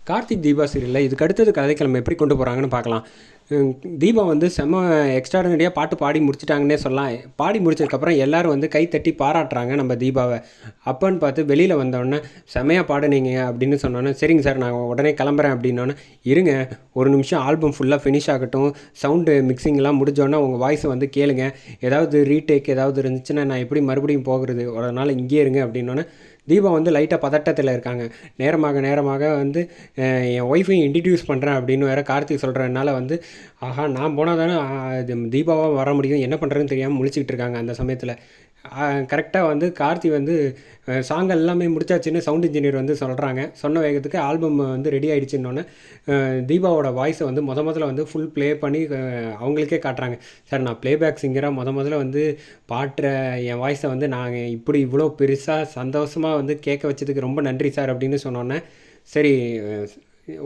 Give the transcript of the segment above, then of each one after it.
கார்த்திக் தீபா சீரியலில் இதுக்கு அடுத்தது கதைக்கிழமை எப்படி கொண்டு போகிறாங்கன்னு பார்க்கலாம். தீபா வந்து செம்ம எக்ஸ்ட்ராடனரியாக பாட்டு பாடி முடிச்சிட்டாங்கன்னே சொல்லலாம். பாடி முடிச்சதுக்கப்புறம் எல்லோரும் வந்து கை தட்டி பாராட்டுறாங்க நம்ம தீபாவை. அப்போன்னு பார்த்து வெளியில் வந்தோடனே செம்மையாக பாடுனீங்க அப்படின்னு சொன்னோன்னே, சரிங்க சார் நான் உடனே கிளம்புறேன் அப்படின்னோன்னே, இருங்க ஒரு நிமிஷம் ஆல்பம் ஃபுல்லாக ஃபினிஷ் ஆகட்டும், சவுண்டு மிக்சிங்லாம் முடிஞ்சோன்னே உங்கள் வாய்ஸை வந்து கேளுங்க, ஏதாவது ரீடேக் ஏதாவது இருந்துச்சுன்னா நான் எப்படி மறுபடியும் போகிறது, அதனால் இங்கேயே இருங்க அப்படின்னோன்னே தீபா வந்து லைட்டாக பதட்டத்தில் இருக்காங்க. நேரமாக வந்து என் ஒய்ஃபையும் இன்ட்ரடியூஸ் பண்ணுறேன் அப்படின்னு வேறு கார்த்திக் சொல்கிறதுனால வந்து, ஆஹா நான் போனால் தானே இது தீபாவாக வர முடியும், என்ன பண்ணுறதுன்னு தெரியாமல் முழிச்சிக்கிட்டு இருக்காங்க. அந்த சமயத்தில் கரெக்டாக வந்து கார்த்தி வந்து சாங் எல்லாமே முடிச்சாச்சுன்னு சவுண்ட் இன்ஜினியர் வந்து சொல்கிறாங்க. சொன்ன வேகத்துக்கு ஆல்பம் வந்து ரெடி ஆகிடுச்சின்னொன்னே தீபாவோட வாய்ஸை வந்து முதல்ல வந்து ஃபுல் ப்ளே பண்ணி அவங்களுக்கே காட்டுறாங்க. சார் நான் ப்ளேபேக் சிங்கராக முதல்ல வந்து பாட்டுற என் வாய்ஸை வந்து நாங்கள் இப்படி இவ்வளோ பெருசாக சந்தோஷமாக வந்து கேட்க வச்சதுக்கு ரொம்ப நன்றி சார் அப்படின்னு சொன்னோன்னே, சரி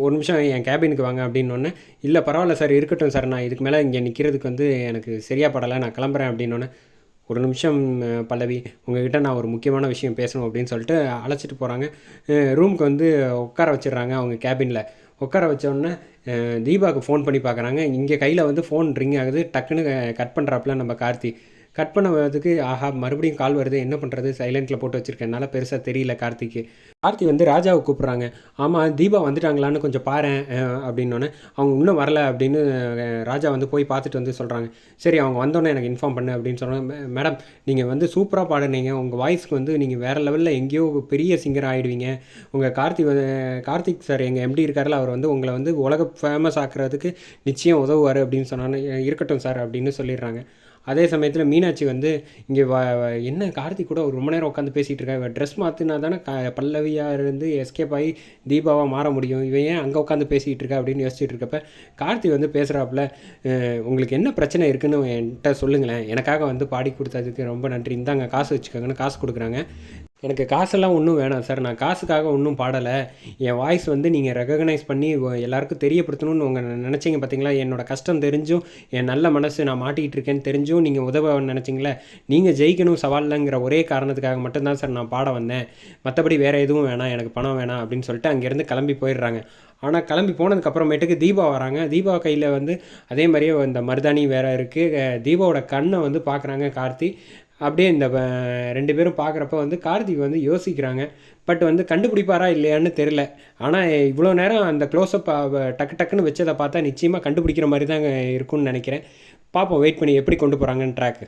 ஒரு நிமிஷம் என் கேபினுக்கு வாங்க அப்படின்னோடனே, இல்லை பரவாயில்ல சார் இருக்கட்டும் சார், நான் இதுக்கு மேலே இங்கே நிற்கிறதுக்கு வந்து எனக்கு சரியாக படலை, நான் கிளம்புறேன் அப்படின்னோடனே, ஒரு நிமிஷம் பல்லவி உங்ககிட்ட நான் ஒரு முக்கியமான விஷயம் பேசணும் அப்படின்னு சொல்லிட்டு அழைச்சிட்டு போகிறாங்க. ரூமுக்கு வந்து உட்கார வச்சிடுறாங்க. அவங்க கேபினில் உட்கார வச்சோடனே தீபாவுக்கு ஃபோன் பண்ணி பார்க்குறாங்க. இங்கே கையில் வந்து ஃபோன் ரிங் ஆகுது. டக்குன்னு கட் பண்ணுறாப்புல நம்ம கார்த்தி. கட் பண்ணதுக்கு ஆஹா மறுபடியும் கால் வருது, என்ன பண்ணுறது, சைலண்ட்டில் போட்டு வச்சுருக்கேன், பெருசாக தெரியல கார்த்திக்கு. கார்த்தி வந்து ராஜாவை கூப்பிட்றாங்க. ஆமாம் தீபா வந்துட்டாங்களான்னு கொஞ்சம் பாரேன் அப்படின்னோடனே, அவங்க இன்னும் வரல அப்படின்னு ராஜா வந்து போய் பார்த்துட்டு வந்து சொல்கிறாங்க. சரி அவங்க வந்தோடனே எனக்கு இன்ஃபார்ம் பண்ணு அப்படின்னு சொன்னாங்க. மேடம் நீங்கள் வந்து சூப்பராக பாடுனீங்க, உங்கள் வாய்ஸ்க்கு வந்து நீங்கள் வேறு லெவலில் எங்கேயோ பெரிய சிங்கர் ஆகிடுவீங்க. உங்கள் கார்த்திக் சார் எங்கள் எம்டி இருக்கார்ல, அவர் வந்து உங்களை வந்து உலக ஃபேமஸ் ஆக்குறதுக்கு நிச்சயம் உதவுவார் அப்படின்னு சொன்னாங்க. இருக்கட்டும் சார் அப்படின்னு சொல்லிடுறாங்க. அதே சமயத்தில் மீனாட்சி வந்து இங்கே என்ன கார்த்திக் கூட ஒரு ரொம்ப நேரம் உட்காந்து பேசிகிட்டு இருக்கா, இவன் ட்ரெஸ் மாற்றினா தானே பல்லவியாக இருந்து எஸ்கேப் ஆகி தீபாவாக மாற முடியும், இவன் ஏன் அங்கே உட்காந்து பேசிகிட்டு இருக்கா அப்படின்னு யோசிச்சுட்டு இருக்கப்ப கார்த்திக் வந்து பேசுகிறாப்புல, உங்களுக்கு என்ன பிரச்சனை இருக்குன்னு என்கிட்ட சொல்லுங்களேன், எனக்காக வந்து பாடி கொடுத்ததுக்கு ரொம்ப நன்றி, இந்தாங்க காசு வச்சுக்கோங்கன்னு காசு கொடுக்குறாங்க. எனக்கு காசெல்லாம் ஒன்றும் வேணாம் சார், நான் காசுக்காக ஒன்றும் பாடலை, என் வாய்ஸ் வந்து நீங்கள் ரெகக்னைஸ் பண்ணி எல்லாருக்கும் தெரியப்படுத்தணும்னு நினச்சிங்க பார்த்தீங்களா, என்னோடய கஷ்டம் தெரிஞ்சும் என் நல்ல மனசு நான் மாட்டிக்கிட்டு இருக்கேன்னு தெரிஞ்சும் நீங்கள் உதவ நினச்சிங்களே, நீங்கள் ஜெயிக்கணும் சவால்லங்கிற ஒரே காரணத்துக்காக மட்டும்தான் சார் நான் பாட வந்தேன், மற்றபடி வேறு எதுவும் வேணாம், எனக்கு பணம் வேணாம் அப்படின்னு சொல்லிட்டு அங்கேருந்து கிளம்பி போயிடுறாங்க. ஆனால் கிளம்பி போனதுக்கப்புறமேட்டுக்கு தீபா வராங்க. தீபா கையில் வந்து அதே மாதிரியே இந்த மருதாணி வேறு இருக்குது. தீபாவோட கண்ணை வந்து பார்க்குறாங்க கார்த்தி. அப்படியே இந்த 2 பேரும் பார்க்குறப்ப வந்து கார்த்திக் வந்து யோசிக்கிறாங்க. பட் வந்து கண்டுபிடிப்பாரா இல்லையான்னு தெரில. ஆனால் இவ்வளோ நேரம் அந்த க்ளோஸ்அப் டக்கு டக்குன்னு வச்சதை பார்த்தா நிச்சயமாக கண்டுபிடிக்கிற மாதிரி தாங்க இருக்கும்னு நினைக்கிறேன். பார்ப்போம் வெயிட் பண்ணி எப்படி கொண்டு போகிறாங்கன்னு ட்ராக்கு.